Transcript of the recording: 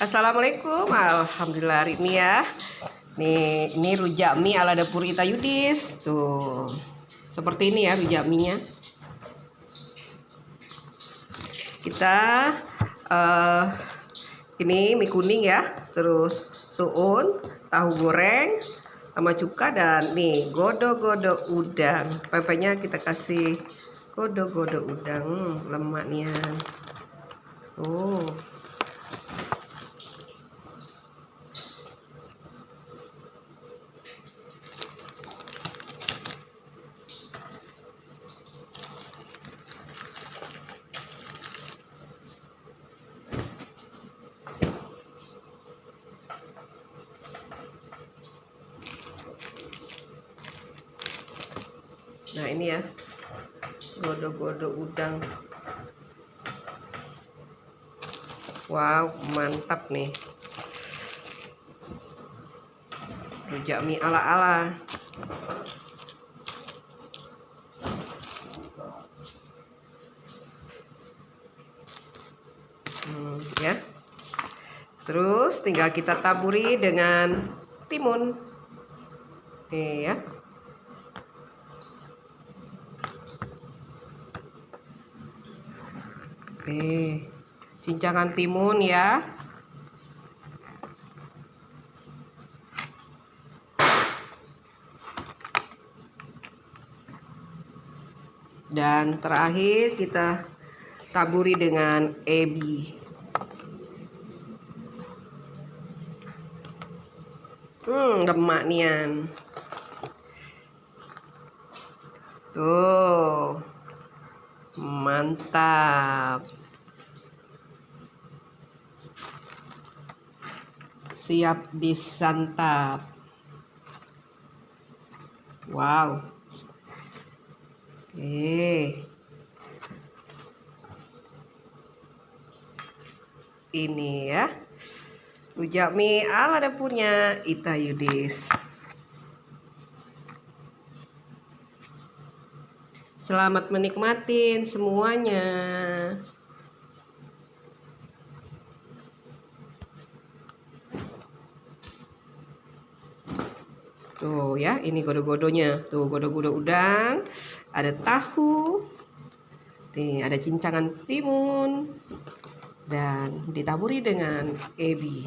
Assalamualaikum, alhamdulillah hari ini ya. Ini rujak mie ala dapur Ita Yudis. Tuh. Seperti ini ya rujak mie-nya. Kita ini mie kuning ya, terus suun, tahu goreng sama cuka dan nih godo-godo udang. Pempeknya kita kasih godo-godo udang, lemaknya. Oh. Nah ini ya, godo-godo udang. Wow, mantap nih. Rujak mie ala-ala. Ya. Terus tinggal kita taburi dengan timun. Nih ya. Cincangan timun ya. Dan terakhir kita taburi dengan ebi. Lemak nian. Tuh. Mantap. Siap disantap. Wow. Ini ya. Rujak mie ala dapurnya Ita Yudis. Selamat menikmatin semuanya. Tuh ya, ini godo-godonya. Tuh godo-godo udang, ada tahu. Nih, ada cincangan timun dan ditaburi dengan ebi.